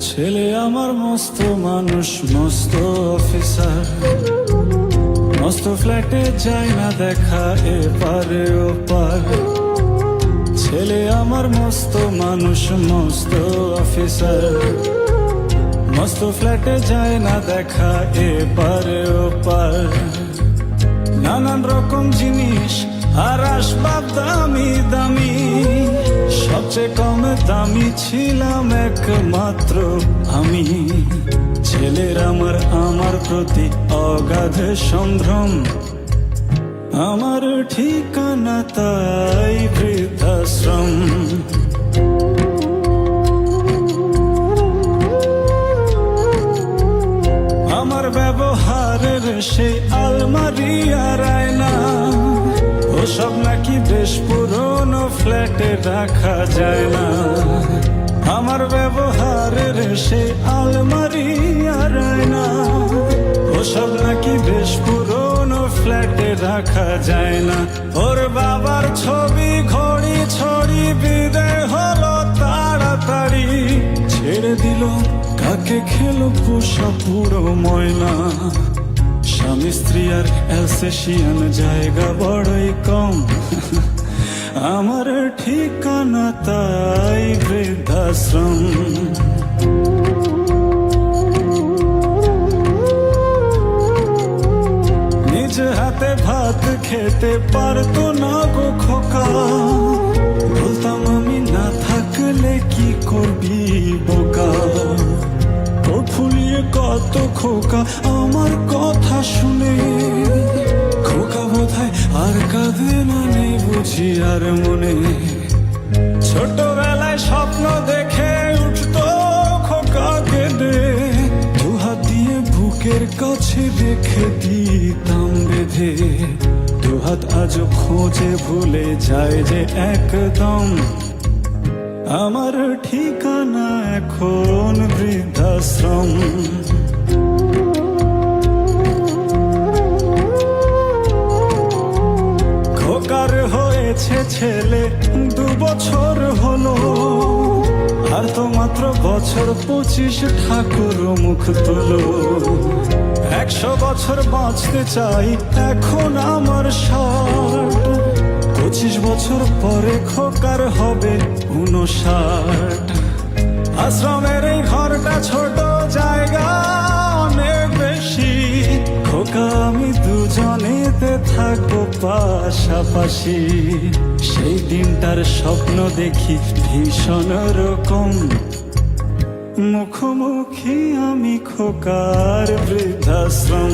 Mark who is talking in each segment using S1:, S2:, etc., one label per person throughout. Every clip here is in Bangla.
S1: ছেলে আমার মস্ত মানুষ, মস্ত অফিসার, মস্ত ফ্ল্যাটে যায় না দেখা এপারে ওপার। ছেলে আমার মস্ত মানুষ, মস্ত অফিসার, মস্ত ফ্ল্যাটে যায় না দেখা এপারে ওপার। নানান রকম জিনিস আর আসবাব দামি দামি, সবচেয়ে কম দামি ছিলাম একমাত্র আমি। ছেলের আমার প্রতি অগাধ সম্ভ্রম, আমার ঠিকানা তাই বৃদ্ধাশ্রম। আমার ব্যবহারের সেই আলমারি আর আয়না, ওসব নাকি বেশ পুরনো ফ্ল্যাটে রাখা যায় না। আমার ব্যবহারের সেই আলমারি আর আয়না, ওসব নাকি বেশ পুরনো ফ্ল্যাটে রাখা যায় না। ওর বাবার ছবি ঘড়ি ছড়ি বিদায় হলো তাড়াতাড়ি, ছেড়ে দিল কাকে খেলো পোষা পুরো ময়না। স্বামী স্ত্রী আর অ্যালসেশিয়ান জায়গা বড়ই কম, আমার ঠিকানা তাই বৃদ্ধাশ্রম। নিজ হাতে ভাত খেতে পারতো না গো খোকা, বলতাম আমি না থাকলে কি করবি বোকা। ঠোঁট ফুলিয়ে কত খোকা আমার কথা শুনে, খোকা বোধহয় আর কাঁদে না, নেই বুঝি আর মনে। ছোটবেলায় স্বপ্ন দেখে উঠতো খোকা কেঁদে, দুহাত দিয়ে বুকের কাছে রেখে দিতাম বেঁধে। দুহাত আজও খোঁজে ভুলে যায় যে একদম, আমার ঠিকানা এখন বৃদ্ধাশ্রম। খোকার হয়েছে ছেলে 2 বছর হলো, আর তো মাত্র বছর 25 ঠাকুর মুখ তুলো। 100 বছর বাঁচতে চাই এখন আমার 60, 25 বছর পরে খোকার হবে 59। আশ্রমের এই ঘরটা ছোট, জায়গা অনেক বেশি, খোকা আমি দুজনেতে থাকবো পাশাপাশি। সেই দিনটার স্বপ্ন দেখি ভীষণ রকম, মুখোমুখি আমি খোকার বৃদ্ধাশ্রম।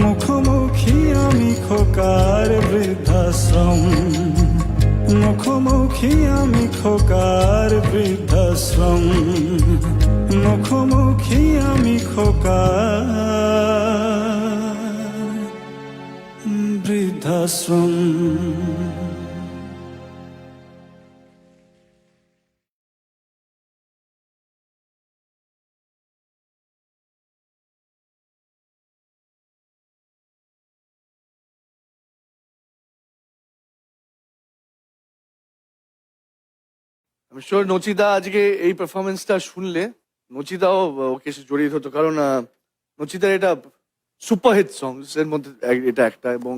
S1: মুখোমুখি আমি খোকার বৃদ্ধাশ্রম, মুখোমুখি আমি খোকার বৃদ্ধাশ্রম, মুখোমুখি আমি খোকার বৃদ্ধাশ্রম।
S2: আমি শিওর নচিদা আজকে এই পারফরমেন্সটা শুনলে নচিদাও ওকে জড়িয়ে হতো, কারণ নচিদার এটা সুপারহিট সংস এর মধ্যে এটা একটা, এবং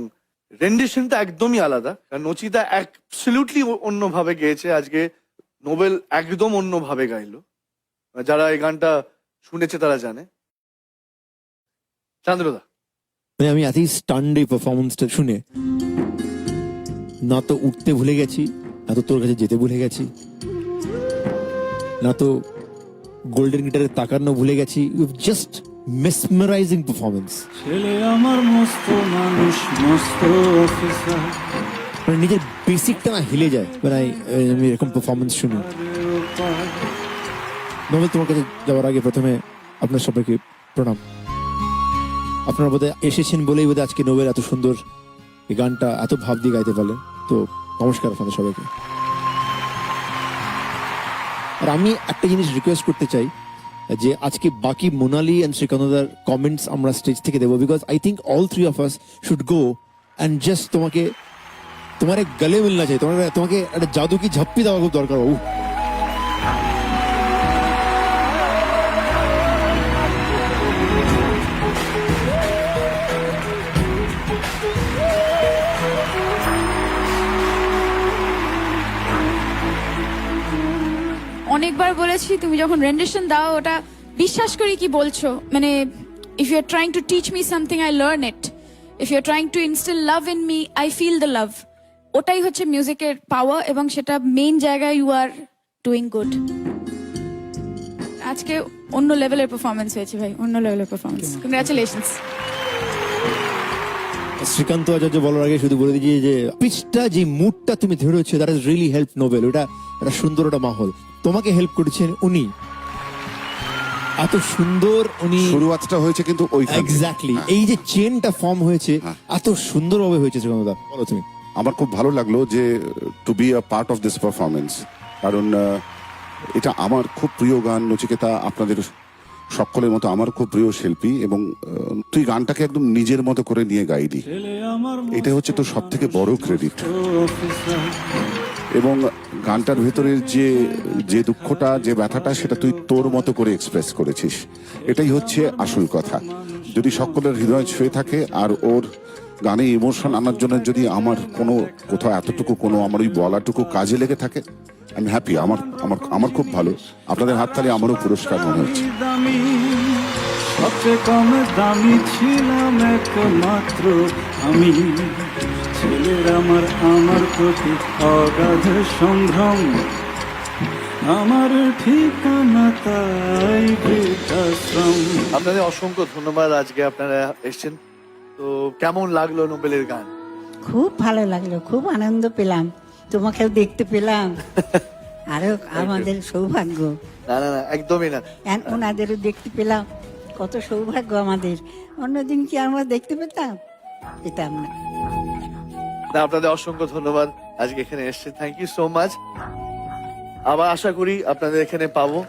S2: রেন্ডিশনটা একদমই আলাদা। কারণ নচিদা অ্যাবসলিউটলি অন্যভাবে গেয়েছে আজকে, নোবেল একদম অন্যভাবে গাইলো। যারা এই গানটা শুনেছে তারা জানে। চান্দ্রদা,
S3: মানে আমি এতই স্টান্ড এই পারফরমেন্সটা শুনে, না তো উঠতে ভুলে গেছি, না তো তোর কাছে যেতে ভুলে গেছি, না তো গোল্ডেন গিটারে তাকানো ভুলে গেছি। Just mesmerising performance.
S1: ছেলে আমার মস্ত মানুষ, মস্ত অফিসার,
S3: মানে নিজের বেসিকটা না হিলে যায় মানে আমি এরকম পারফরমেন্স শুনি। নোবেল, তোমার কাছে যাওয়ার আগে প্রথমে আপনার সবাইকে প্রণাম। আপনারা বোধহয় এসেছেন বলেই বোধহয় আজকে নোবেল এত সুন্দর এই গানটা এত ভাব দিয়ে গাইতে পারলেন। তো নমস্কার আপনাদের সবাইকে। আর আমি একটা জিনিস রিকোয়েস্ট করতে চাই, যে আজকে বাকি মোনালি এন্ড শ্রীকান্তদার কমেন্টস আমরা স্টেজ থেকে দেবো, because I think all 3 of us should go and just তোমার গলে মিলনা চাই, তোমাকে একটা জাদু কি ঝপ্পি দেওয়া খুব দরকার।
S4: অনেকবার বলেছি তুমি যখন রেন্ডেশন দাও ওটা বিশ্বাস করি কি বলছো, মানে if you are trying to teach me something I learn it, if you are trying to instil love in me I feel the love. ওটাই হচ্ছে মিউজিকের পাওয়ার এবং সেটা মেইন জায়গায় ইউ আর ডুইং গুড। আজকে অন্য লেভেলের পারফরমেন্স হয়েছে ভাই, অন্য লেভেলের পারফরমেন্স, কংগ্রাচুলেশনস।
S3: শ্রীকান্ত আচার্য বলার আগে শুধু বলে দিচ্ছি যে পিচটা, যে মুডটা তুমি ধরেছো, that is really help noble. ওটা একটা সুন্দর একটা মাহল, তোমাকে হেল্প করেছেন উনি, এত সুন্দর উনি
S5: শুরুয়াতটা হয়েছে কিন্তু ওইখানে।
S3: এক্স্যাক্টলি এই যে চেনটা ফর্ম হয়েছে এত সুন্দরভাবে হয়েছে। শ্রীকান্ত দা বলো তুমি।
S5: আমার খুব ভালো লাগলো যে to be a part of this performance, কারণ এটা আমার খুব প্রিয় গান। নচিকেতা আপনাদের সকলের মতো আমার খুব প্রিয় শিল্পী, এবং তুই গানটাকে একদম নিজের মতো করে নিয়ে গাইলি, এটা হচ্ছে তো সব থেকে বড় ক্রেডিট। এবং গানটার ভেতরের যে যে দুঃখটা, যে ব্যথাটা, সেটা তুই তোর মতো করে এক্সপ্রেস করেছিস। এটাই হচ্ছে আসল কথা। যদি সকলের হৃদয় ছুঁয়ে থাকে আর ওর গানে ইমোশন আনার জন্য যদি আমার কোনো কোথাও এতটুকু কোনো আমার ওই বলাটুকু কাজে লেগে থাকে, আমি হ্যাপি। আমার আমার আমার খুব ভালো। আপনাদের হাততালি আমারও পুরস্কার মনে হচ্ছে।
S1: দামি, সবচেয়ে কম দামি ছিলাম একমাত্র আমি। ছেলের আমার প্রতি অগাধ সম্ভ্রম, আমার ঠিকানা তাই বৃদ্ধাশ্রম।
S2: আপনাদের অসংখ্য ধন্যবাদ, আজকে আপনারা এসেছেন। তো কেমন লাগলো নোবেলের গান?
S6: খুব ভালো লাগলো, খুব আনন্দ পেলাম, তোমাকেও দেখতে পেলাম, আরো আমাদের সৌভাগ্য।
S2: না না না, একদমই না।
S6: ওনাদেরও দেখতে পেলাম, কত সৌভাগ্য আমাদের। অন্যদিন কি আমরা দেখতে পেতাম? পেতাম না।
S2: না, আপনাদের অসংখ্য ধন্যবাদ, আজকে এখানে এসেছেন। Thank you so much. আবার আশা করি আপনাদের এখানে পাবো।